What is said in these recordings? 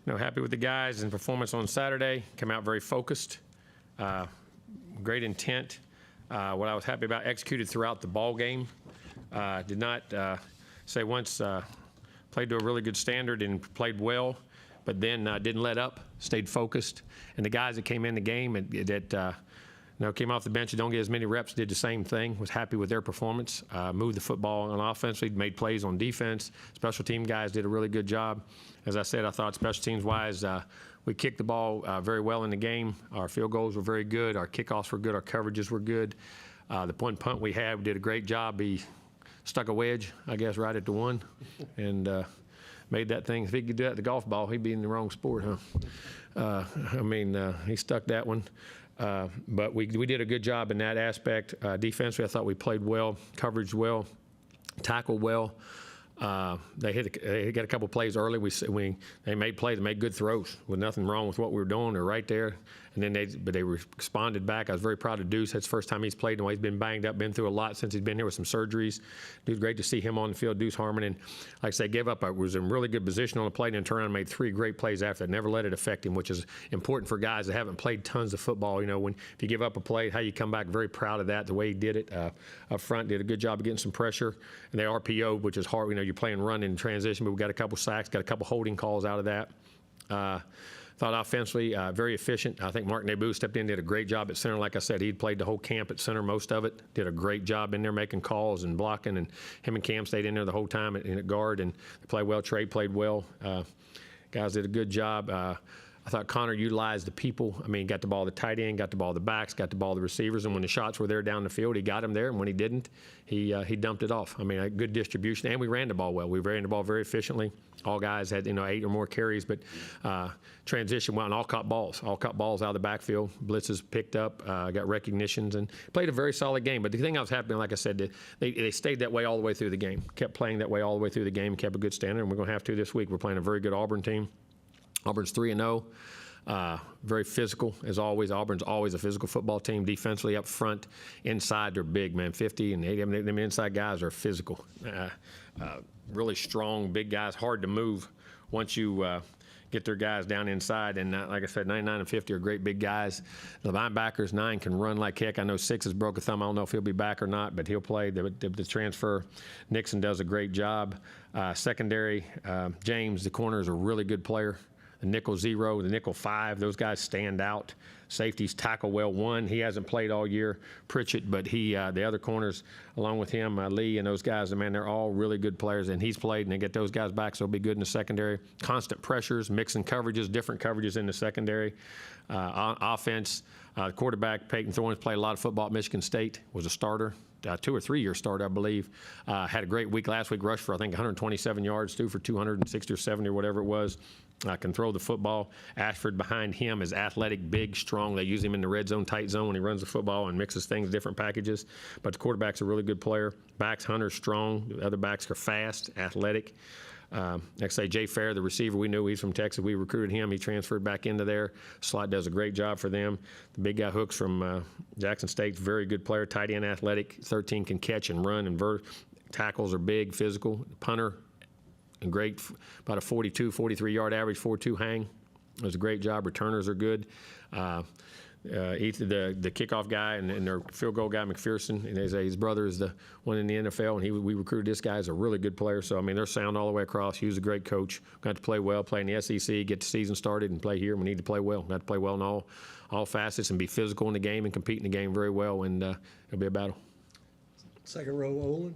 happy with the guys and performance on Saturday. Came out very focused, great intent. What I was happy about, executed throughout the ball game. Did not say once, played to a really good standard and played well, but then didn't let up, stayed focused. And the guys that came in the game that came off the bench and don't get as many reps did the same thing, was happy with their performance, moved the football on offense, made plays on defense. Special team guys did a really good job. As I said, I thought special teams-wise, we kicked the ball very well in the game. Our field goals were very good. Our kickoffs were good. Our coverages were good. The one punt we had, we did a great job. He stuck a wedge, I guess, right at the one and made that thing. If he could do that at the golf ball, he'd be in the wrong sport, huh? He stuck that one. But we did a good job in that aspect. Defensively, I thought we played well, coverage well, tackled well. They got a couple plays early. They made plays, they made good throws with nothing wrong with what we were doing. They're right there. And then they responded back. I was very proud of Deuce. That's the first time he's played. He's been banged up, been through a lot since he's been here with some surgeries. It was great to see him on the field, Deuce Harmon. And like I say, gave up. I was in really good position on the plate and turned around and made 3 great plays after that. Never let it affect him, which is important for guys that haven't played tons of football. If you give up a play, how you come back, very proud of that, the way he did it. Up front, did a good job of getting some pressure. And they RPO, which is hard. You're playing run in transition, but we got a couple sacks, got a couple holding calls out of that. Thought offensively, very efficient. I think Mark Nebu stepped in, did a great job at center. Like I said, he'd played the whole camp at center, most of it. Did a great job in there making calls and blocking, and him and Cam stayed in there the whole time at guard, and they played well. Trey played well. Guys did a good job. I thought Connor utilized the people. Got the ball to the tight end, got the ball to the backs, got the ball to the receivers, and when the shots were there down the field, he got them there, and when he didn't, he dumped it off. A good distribution, and we ran the ball well. We ran the ball very efficiently. All guys had 8 or more carries, but transition well, and all caught balls out of the backfield. Blitzes picked up, got recognitions, and played a very solid game. But the thing I was happy, like I said, they stayed that way all the way through the game, kept playing that way all the way through the game, kept a good standard, and we're going to have to this week. We're playing a very good Auburn team. Auburn's 3-0, very physical as always. Auburn's always a physical football team. Defensively up front, inside they're big, man. 50 and 80. Them inside guys are physical, really strong, big guys, hard to move once you get their guys down inside. And like I said, 99 and 50 are great big guys. The linebackers, 9 can run like heck. I know 6 has broke a thumb. I don't know if he'll be back or not, but he'll play. The transfer, Nixon does a great job. Secondary, James, the corner, is a really good player. The nickel 0, the nickel 5, those guys stand out. Safeties tackle well. 1, he hasn't played all year, Pritchett, but the other corners, along with him, Lee and those guys, man, they're all really good players, and he's played, and they get those guys back, so it'll be good in the secondary. Constant pressures, mixing coverages, different coverages in the secondary. Offense, quarterback Peyton Thorne played a lot of football at Michigan State, was a starter. 2 or 3 year starter, I believe. Had a great week last week, rushed for, I think, 127 yards, threw for 260 or 70 or whatever it was. Can throw the football. Ashford behind him is athletic, big, strong. They use him in the red zone, tight zone when he runs the football and mixes things, different packages. But the quarterback's a really good player. Backs, Hunter's strong. The other backs are fast, athletic. Like I say, Jay Fair, the receiver, we knew he's from Texas. We recruited him. He transferred back into there. Slot does a great job for them. The big guy Hooks from Jackson State, very good player, tight end, athletic. 13 can catch and run, and tackles are big, physical. Punter, and great, about a 42, 43-yard average, 4.2 hang. Does a great job. Returners are good. Ethan, the kickoff guy and their field goal guy, McPherson, and his brother is the one in the NFL, and we recruited this guy as a really good player. So, they're sound all the way across. He was a great coach. Got to play well, play in the SEC, get the season started, and play here. We need to play well. Got to play well in all facets and be physical in the game and compete in the game very well, and it'll be a battle. Second row, Olin.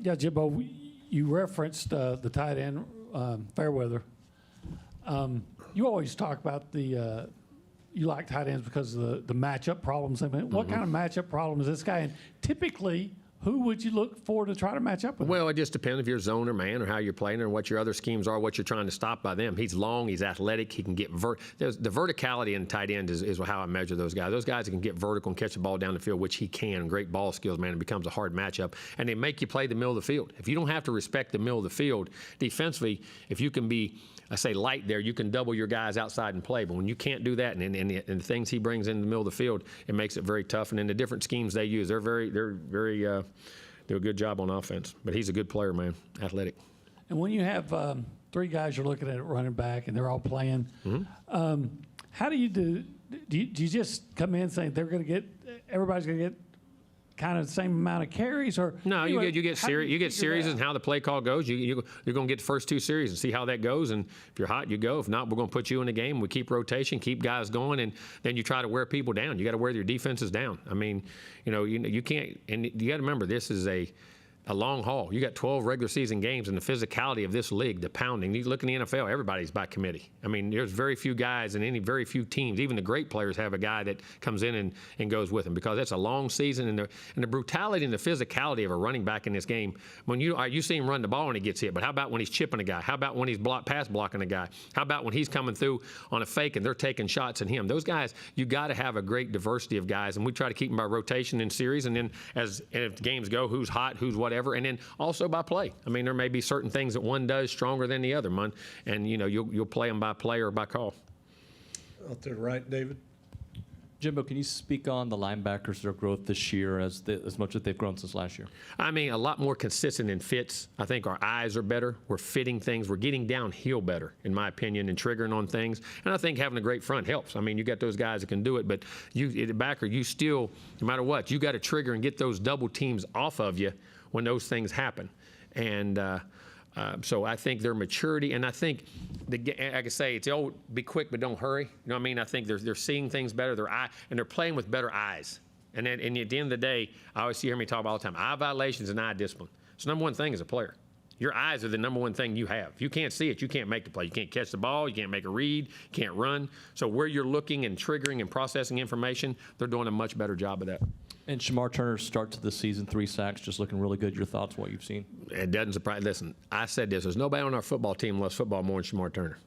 Yeah, Jimbo, you referenced the tight end, Fairweather. You always talk about you like tight ends because of the matchup problems. What kind of matchup problem is this guy in? Typically, who would you look for to try to match up with? Well, it just depends if you're zone or man or how you're playing or what your other schemes are, what you're trying to stop by them. He's long, he's athletic, he can get the verticality in tight end is how I measure those guys. Those guys that can get vertical and catch the ball down the field, which he can. Great ball skills, man. It becomes a hard matchup. And they make you play the middle of the field. If you don't have to respect the middle of the field, defensively, if you can be, I say light there, you can double your guys outside and play. But when you can't do that, and the things he brings in the middle of the field, it makes it very tough. And then the different schemes they use, they're very do a good job on offense. But he's a good player, man, athletic. And when you have three guys you're looking at running back, and they're all playing. How do you do? Do you just come in saying everybody's going to get kind of the same amount of carries, or No, you get series and how the play call goes. You're going to get the first two series and see how that goes. And if you're hot, you go. If not, we're going to put you in the game. We keep rotation, keep guys going, and then you try to wear people down. You got to wear your defenses down. I mean, you can't. And you got to remember, this is a long haul. You got 12 regular season games, and the physicality of this league, the pounding. You look in the NFL, everybody's by committee. I mean, there's very few guys and very few teams, even the great players, have a guy that comes in and goes with them, because it's a long season, and the brutality and the physicality of a running back in this game. When you see him run the ball and he gets hit, but how about when he's chipping a guy? How about when he's pass blocking a guy? How about when he's coming through on a fake and they're taking shots at him? Those guys, you got to have a great diversity of guys, and we try to keep them by rotation in series, and then if games go, who's hot, who's whatever, and then also by play. I mean, there may be certain things that one does stronger than the other, and you'll play them by play or by call. Out there, right, David? Jimbo, can you speak on the linebackers, their growth this year as much as they've grown since last year? I mean, a lot more consistent in fits. I think our eyes are better. We're fitting things. We're getting downhill better, in my opinion, and triggering on things. And I think having a great front helps. I mean, you got those guys that can do it, but the backer, you still, no matter what, you got to trigger and get those double teams off of you when those things happen. And so I think their maturity, and I think, like I say, it's the old be quick but don't hurry. You know what I mean? I think they're seeing things better, and they're playing with better eyes. And at the end of the day, I always hear me talk about all the time, eye violations and eye discipline. It's the number one thing as a player. Your eyes are the number one thing you have. If you can't see it, you can't make the play. You can't catch the ball. You can't make a read. You can't run. So where you're looking and triggering and processing information, they're doing a much better job of that. And Shamar Turner's start to the season, 3 sacks, just looking really good. Your thoughts, what you've seen? It doesn't surprise. Listen, I said this. There's nobody on our football team loves football more than Shamar Turner.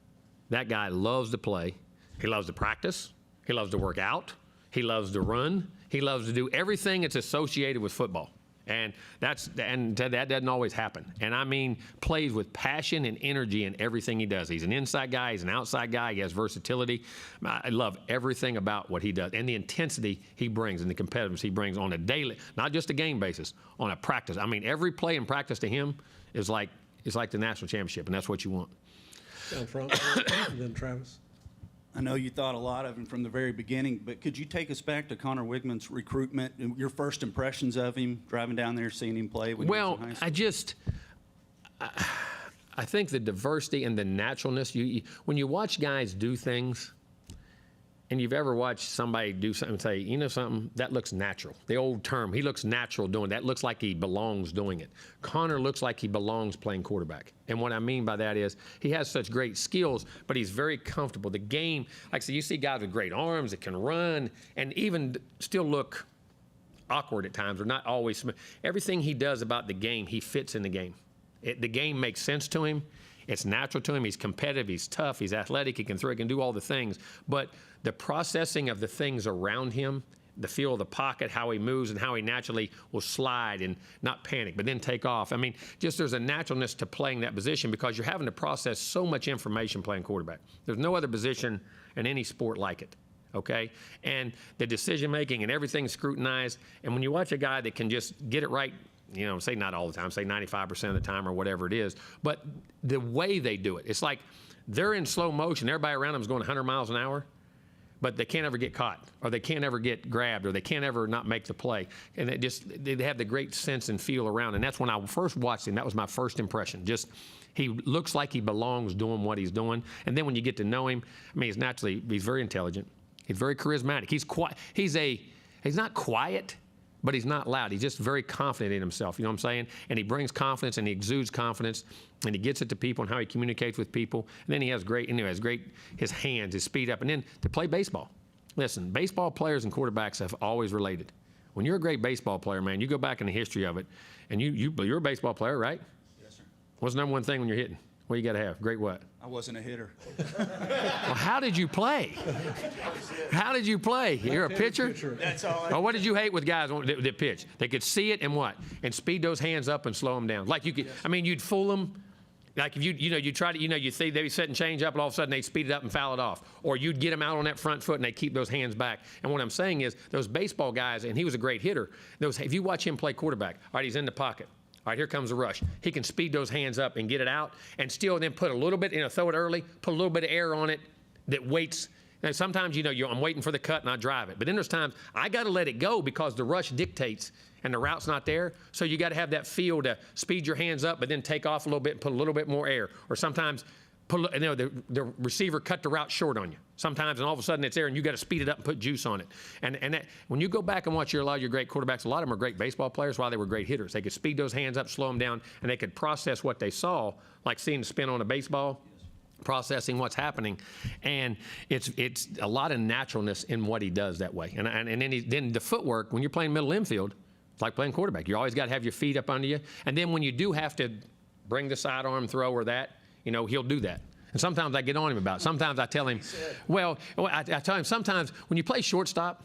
That guy loves to play. He loves to practice. He loves to work out. He loves to run. He loves to do everything that's associated with football. And that doesn't always happen. And I mean, plays with passion and energy in everything he does. He's an inside guy. He's an outside guy. He has versatility. I love everything about what he does and the intensity he brings and the competitiveness he brings on a daily, not just a game basis, on a practice. I mean, every play in practice to him is like the national championship, and that's what you want. Down front, and then Travis. I know you thought a lot of him from the very beginning, but could you take us back to Connor Wigman's recruitment and your first impressions of him, driving down there, seeing him play when he was in high school? I think the diversity and the naturalness, when you watch guys do things, and you've ever watched somebody do something and say, you know something, that looks natural. The old term, he looks natural doing that. Looks like he belongs doing it. Connor looks like he belongs playing quarterback. And what I mean by that is he has such great skills, but he's very comfortable. The game, like I said, you see guys with great arms that can run and even still look awkward at times or not always smooth. Everything he does about the game, he fits in the game. The game makes sense to him. It's natural to him. He's competitive. He's tough. He's athletic. He can throw. He can do all the things. But the processing of the things around him, the feel of the pocket, how he moves, and how he naturally will slide and not panic, but then take off. I mean, just there's a naturalness to playing that position because you're having to process so much information playing quarterback. There's no other position in any sport like it. Okay? And the decision-making and everything's scrutinized. And when you watch a guy that can just get it right, you know, say not all the time, say 95% of the time or whatever it is, but the way they do it, it's like they're in slow motion. Everybody around them is going 100 miles an hour, but they can't ever get caught, or they can't ever get grabbed, or they can't ever not make the play. And they have the great sense and feel around. And that's when I first watched him. That was my first impression. Just he looks like he belongs doing what he's doing. And then when you get to know him, I mean, he's very intelligent. He's very charismatic. He's quiet. He's not quiet, but he's not loud. He's just very confident in himself, you know what I'm saying? And he brings confidence and he exudes confidence and he gets it to people and how he communicates with people. And then he has his hands, his speed up. And then to play baseball. Listen, baseball players and quarterbacks have always related. When you're a great baseball player, man, you go back in the history of it, and you're a baseball player, right? Yes, sir. What's the number one thing when you're hitting? What do you got to have? Great what? I wasn't a hitter. Well, how did you play? How did you play? You're a pitcher? That's all. Well, what did you hate with guys that pitch? They could see it and what? And speed those hands up and slow them down. Like you could, I mean, you'd fool them. Like if you try to, you see they'd be setting change up and all of a sudden they'd speed it up and foul it off. Or you'd get them out on that front foot and they keep those hands back. And what I'm saying is those baseball guys, and he was a great hitter, if you watch him play quarterback, all right, he's in the pocket. All right, here comes the rush. He can speed those hands up and get it out and still then put a little bit, throw it early, put a little bit of air on it that waits. And sometimes, I'm waiting for the cut and I drive it. But then there's times I got to let it go because the rush dictates and the route's not there. So you got to have that feel to speed your hands up, but then take off a little bit and put a little bit more air. Or sometimes the receiver cut the route short on you. Sometimes, and all of a sudden it's there, and you got to speed it up and put juice on it. And that, when you go back and watch a lot of your great quarterbacks, a lot of them are great baseball players while they were great hitters. They could speed those hands up, slow them down, and they could process what they saw, like seeing the spin on a baseball, processing what's happening. And it's a lot of naturalness in what he does that way. And then the footwork, when you're playing middle infield, it's like playing quarterback. You always got to have your feet up under you. And then when you do have to bring the sidearm throw or that, he'll do that. And sometimes I get on him about it. Sometimes I tell him, I tell him sometimes when you play shortstop,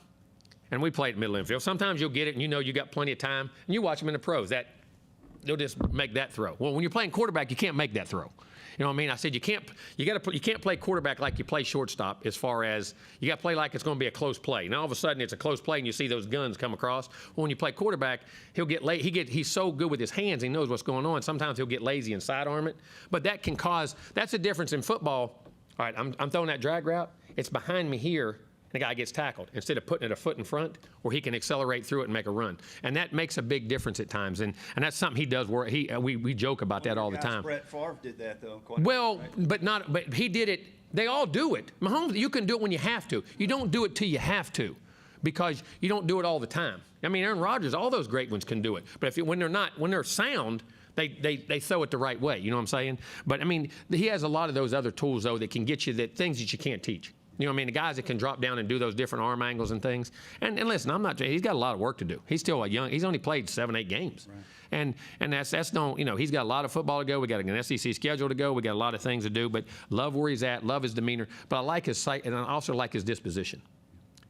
and we play at middle infield, sometimes you'll get it and you got plenty of time, and you watch them in the pros, they'll just make that throw. Well, when you're playing quarterback, you can't make that throw. You know what I mean? I said you can't play quarterback like you play shortstop, as far as you got to play like it's going to be a close play. Now all of a sudden it's a close play and you see those guns come across. Well, when you play quarterback, he'll get late. He's so good with his hands, he knows what's going on. Sometimes he'll get lazy and sidearm it, but that can cause. That's the difference in football. All right, I'm throwing that drag route. It's behind me here. The guy gets tackled instead of putting it a foot in front, where he can accelerate through it and make a run, and that makes a big difference at times. And that's something he does. Where we joke about that all the time. Brett Favre did that though. But he did it. They all do it. Mahomes, you can do it when you have to. You don't do it till you have to, because you don't do it all the time. I mean, Aaron Rodgers, all those great ones can do it. But when they're sound, they throw it the right way. You know what I'm saying? But I mean, he has a lot of those other tools though that can get you things that you can't teach. You know what I mean? The guys that can drop down and do those different arm angles and things. And listen, he's got a lot of work to do. He's still he's only played 7-8 games. Right. And that's no, he's got a lot of football to go. We got an SEC schedule to go. We got a lot of things to do, but love where he's at, love his demeanor. But I like his sight, and I also like his disposition.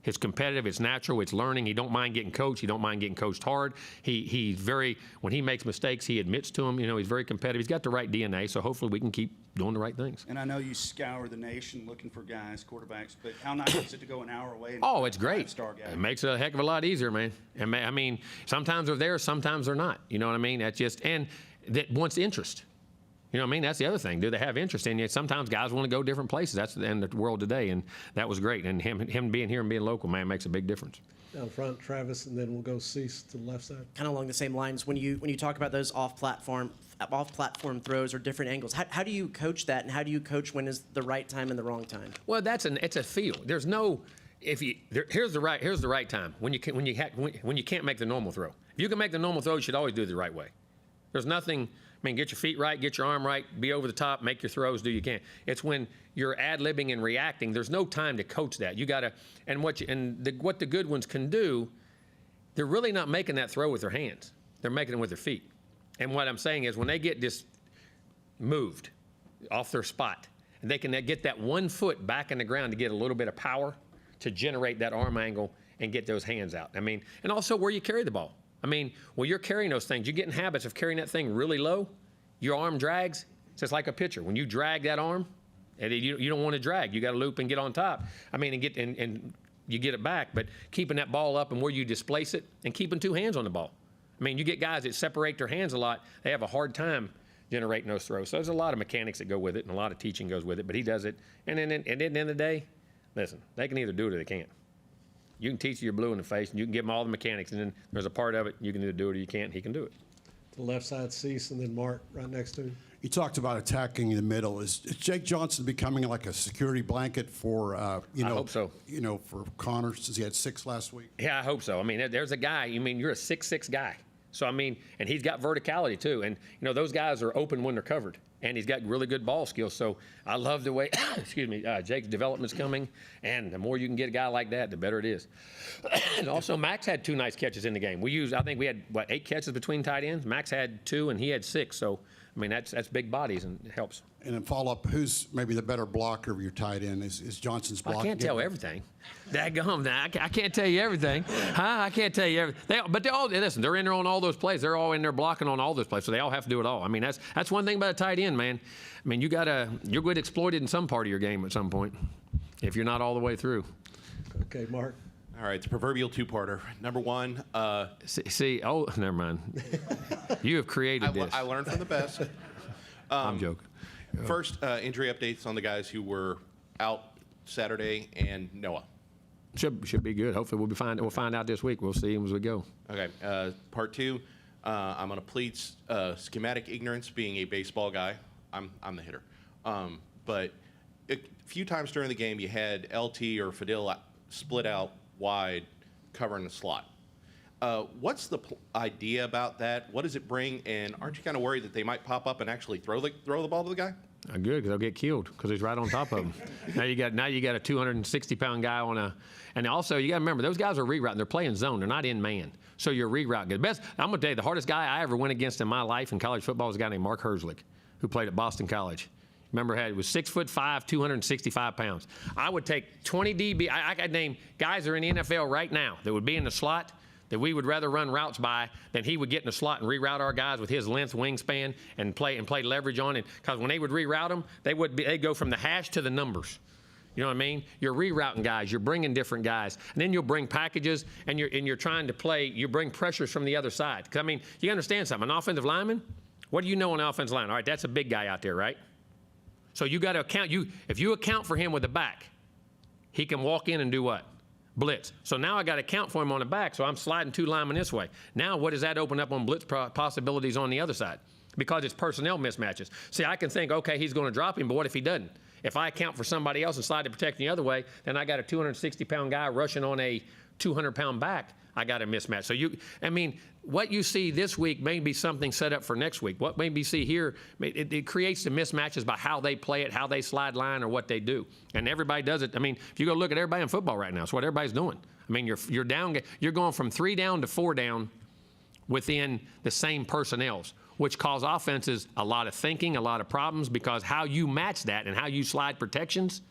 It's competitive, it's natural, it's learning. He don't mind getting coached. He don't mind getting coached hard. He's very, when he makes mistakes, he admits to them. He's very competitive. He's got the right DNA, so hopefully we can keep doing the right things. And I know you scour the nation looking for guys, quarterbacks, but how nice is it to go an hour away? Oh, it's great. Star guy? It makes it a heck of a lot easier, man. And I mean, sometimes they're there, sometimes they're not. You know what I mean? That's just, and that wants interest. You know what I mean? That's the other thing. Do they have interest in you? Sometimes guys want to go different places. That's in the world today, and that was great. And him being here and being local, man, makes a big difference. Down front, Travis, and then we'll go Cease to the left side. Kind of along the same lines, when you talk about those off-platform throws or different angles, how do you coach that, and how do you coach when is the right time and the wrong time? Well, it's a feel. There's no here's the right time when you can't make the normal throw. If you can make the normal throw, you should always do it the right way. There's nothing. I mean, get your feet right, get your arm right, be over the top, make your throws, do you can. It's when you're ad-libbing and reacting. There's no time to coach that. You got to, and what the good ones can do, they're really not making that throw with their hands. They're making it with their feet. And what I'm saying is when they get just moved off their spot, and they can get that 1 foot back in the ground to get a little bit of power to generate that arm angle and get those hands out. I mean, and also where you carry the ball. I mean, when you're carrying those things, you get in habits of carrying that thing really low. Your arm drags. It's just like a pitcher. When you drag that arm, and you don't want to drag. You got to loop and get on top. I mean, and you get it back, but keeping that ball up and where you displace it, and keeping 2 hands on the ball. I mean, you get guys that separate their hands a lot. They have a hard time generating those throws. So there's a lot of mechanics that go with it, and a lot of teaching goes with it. But he does it. And then at the end of the day, listen, they can either do it or they can't. You can teach you're blue in the face, and you can give them all the mechanics, and then there's a part of it you can either do it or you can't. He can do it. To the left side, Cease, and then Mark right next to him. You talked about attacking in the middle. Is Jake Johnson becoming like a security blanket for I hope so. For Connor, since he had 6 last week? Yeah, I hope so. I mean, there's a guy. I mean, you're a 6'6" guy. So I mean, and he's got verticality too. And those guys are open when they're covered. And he's got really good ball skills. So I love the way, Jake's development's coming. And the more you can get a guy like that, the better it is. And also, Max had 2 nice catches in the game. I think we had, 8 catches between tight ends? Max had 2, and he had 6. So, I mean, that's big bodies, and it helps. And then follow-up, who's maybe the better blocker of your tight end? Is Johnson's blocking? I can't tell everything. Daggum, I can't tell you everything. I can't tell you everything. But they all, listen, they're in there on all those plays. They're all in there blocking on all those plays, so they all have to do it all. I mean, that's one thing about a tight end, man. I mean, you're going to exploit it in some part of your game at some point if you're not all the way through. Okay, Mark. All right, it's a proverbial two-parter. Number one, Oh, never mind. You have created this. I learned from the best. I'm joking. First, injury updates on the guys who were out Saturday and Noah. Should be good. Hopefully we'll be fine. We'll find out this week. We'll see them as we go. Okay. Part two, I'm going to plead schematic ignorance, being a baseball guy. I'm the hitter. But a few times during the game, you had LT or Fadil split out wide, covering the slot. What's the idea about that? What does it bring? And aren't you kind of worried that they might pop up and actually throw the ball to the guy? Good, because they'll get killed because he's right on top of them. now you got a 260-pound guy on a, and also you got to remember those guys are rerouting. They're playing zone. They're not in man. So you're rerouting. The best. I'm gonna tell you, the hardest guy I ever went against in my life in college football was a guy named Mark Herzlich, who played at Boston College. Remember, he was 6'5", 265 pounds. I would take 20 DB. I could name guys that are in the NFL right now that would be in the slot that we would rather run routes by than he would get in the slot and reroute our guys with his length, wingspan, and play leverage on it. Because when they would reroute them, they'd go from the hash to the numbers. You know what I mean? You're rerouting guys. You're bringing different guys, and then you'll bring packages, and you're trying to play. You bring pressures from the other side. 'Cause, I mean, you understand something. An offensive lineman, what do you know on the offensive line? All right, that's a big guy out there, right? So you got to account. If you account for him with the back, he can walk in and do what? Blitz. So now I got to account for him on the back, so I'm sliding two linemen this way. Now what does that open up on blitz possibilities on the other side? Because it's personnel mismatches. See, I can think, okay, he's going to drop him, but what if he doesn't? If I account for somebody else and slide to protect the other way, then I got a 260-pound guy rushing on a 200-pound back. I got a mismatch. So what you see this week may be something set up for next week. What maybe see here, it creates the mismatches by how they play it, how they slide line, or what they do. And everybody does it. I mean, if you go look at everybody in football right now, it's what everybody's doing. I mean, you're down. You're going from 3 down to 4 down within the same personnels, which cause offenses a lot of thinking, a lot of problems, because how you match that and how you slide protections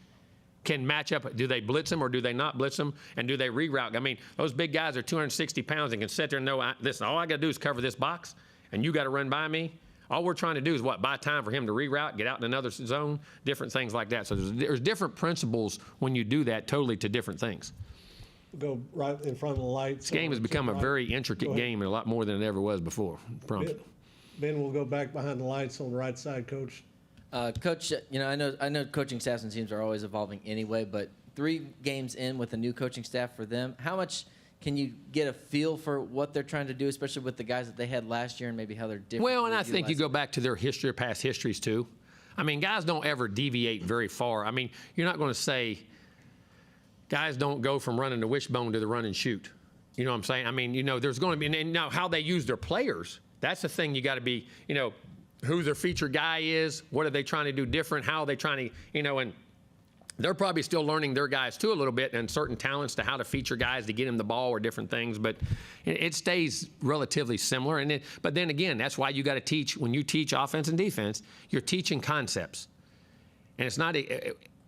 can match up. Do they blitz them or do they not blitz them? And do they reroute? I mean, those big guys are 260 pounds and can sit there and know, listen, all I got to do is cover this box, and you got to run by me. All we're trying to do is buy time for him to reroute, get out in another zone, different things like that. So there's different principles when you do that, totally to different things. Go right in front of the lights. This game has become a very intricate game, and a lot more than it ever was before. Promise. Ben will go back behind the lights on the right side, Coach. Coach, I know coaching staffs and teams are always evolving anyway, but 3 games in with a new coaching staff for them, how much can you get a feel for what they're trying to do, especially with the guys that they had last year and maybe how they're different? Well, and I think you go back to their history, past histories too. I mean, guys don't ever deviate very far. I mean, you're not going to say guys don't go from running the wishbone to the run and shoot. You know what I'm saying? I mean, there's going to be, and now how they use their players, that's the thing you got to be, who their feature guy is, what are they trying to do different, how are they trying to, and they're probably still learning their guys too a little bit and certain talents to how to feature guys to get them the ball or different things, but it stays relatively similar. But then again, that's why you got to teach, when you teach offense and defense, you're teaching concepts. And it's not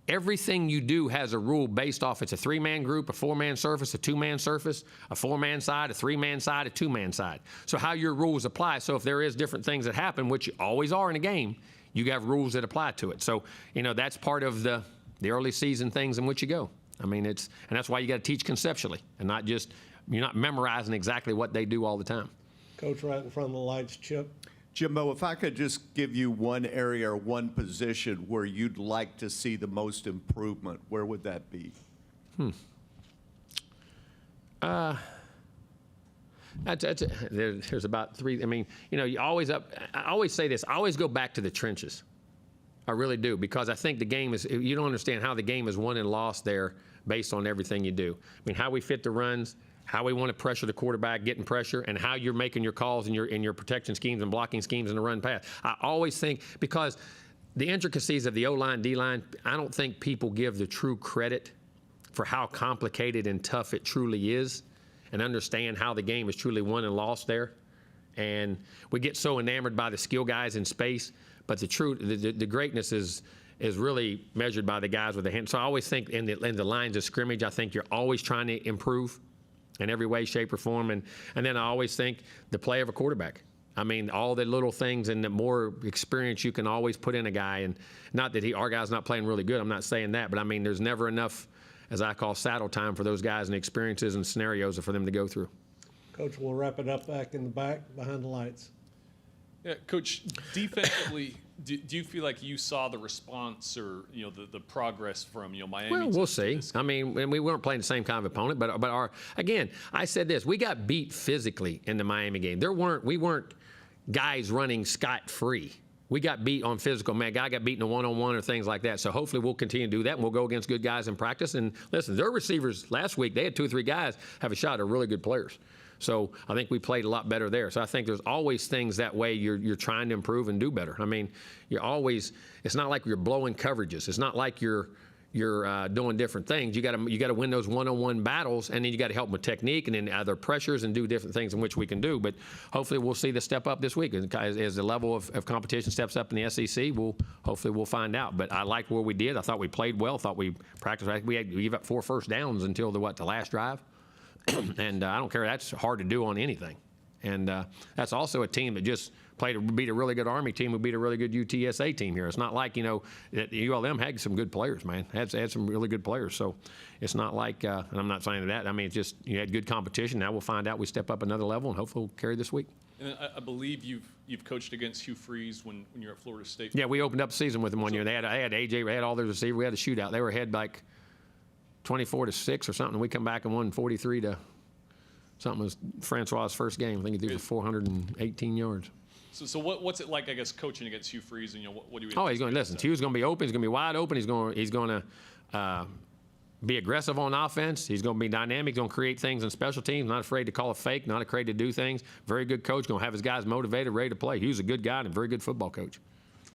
everything you do has a rule based off. It's a 3-man group, a 4-man surface, a 2-man surface, a 4-man side, a 3-man side, a 2-man side. So how your rules apply. So if there is different things that happen, which always are in a game, you have rules that apply to it. So, that's part of the early season things in which you go. I mean, and that's why you got to teach conceptually and not just, you're not memorizing exactly what they do all the time. Coach, right in front of the lights, Chip. Jimbo, if I could just give you one area or one position where you'd like to see the most improvement, where would that be? There's about 3. I mean, I always say this. I always go back to the trenches. I really do, because I think the game is, you don't understand how the game is won and lost there based on everything you do. I mean, how we fit the runs, how we want to pressure the quarterback, getting pressure, and how you're making your calls in your protection schemes and blocking schemes in the run pass. I always think, because the intricacies of the O-line, D-line, I don't think people give the true credit for how complicated and tough it truly is and understand how the game is truly won and lost there. And we get so enamored by the skill guys in space, but the greatness is really measured by the guys with the hand. So I always think in the lines of scrimmage, I think you're always trying to improve in every way, shape, or form. And then I always think the play of a quarterback. I mean, all the little things and the more experience you can always put in a guy. And not that our guy's not playing really good. I'm not saying that. But, I mean, there's never enough as I call, saddle time for those guys and experiences and scenarios for them to go through. Coach, we'll wrap it up back in the back behind the lights. Yeah, Coach, defensively, do you feel like you saw the response or the progress from Miami? Well, to we'll see. this I mean, and we weren't playing the same kind of opponent, but again, I said this: we got beat physically in the Miami game. We weren't guys running scot-free. We got beat on physical. Man, guy got beat in a one-on-one or things like that. So hopefully we'll continue to do that, and we'll go against good guys in practice. And listen, their receivers last week, they had 2 or 3 guys have a shot at really good players. So I think we played a lot better there. So I think there's always things that way you're trying to improve and do better. I mean, it's not like you're blowing coverages. It's not like you're doing different things. You got to win those one-on-one battles, and then you got to help them with technique and then other pressures and do different things in which we can do. But hopefully we'll see the step up this week. As the level of competition steps up in the SEC, hopefully we'll find out. But I liked where we did. I thought we played well. I thought we practiced right. We gave up 4 first downs until the last drive. And I don't care. That's hard to do on anything. And that's also a team that just beat a really good Army team who beat a really good UTSA team here. It's not like, that ULM had some good players, man. Had some really good players. So it's not like, and I'm not saying that. I mean, it's just you had good competition. Now we'll find out. We step up another level, and hopefully we'll carry this week. And I believe you've coached against Hugh Freeze when you're at Florida State. Yeah, we opened up the season with them one year. They had AJ, we had all their receivers. We had a shootout. They were ahead like 24-6 or something. We come back and won 43 to something. Was Francois' first game. I think he threw for 418 yards. So what's it like, I guess, coaching against Hugh Freeze? And what do you? Oh, he's going to listen. Hugh's going to be open. He's going to be wide open. He's going to be aggressive on offense. He's going to be dynamic. He's going to create things in special teams. Not afraid to call a fake. Not afraid to do things. Very good coach. Going to have his guys motivated, ready to play. Hugh's a good guy and a very good football coach.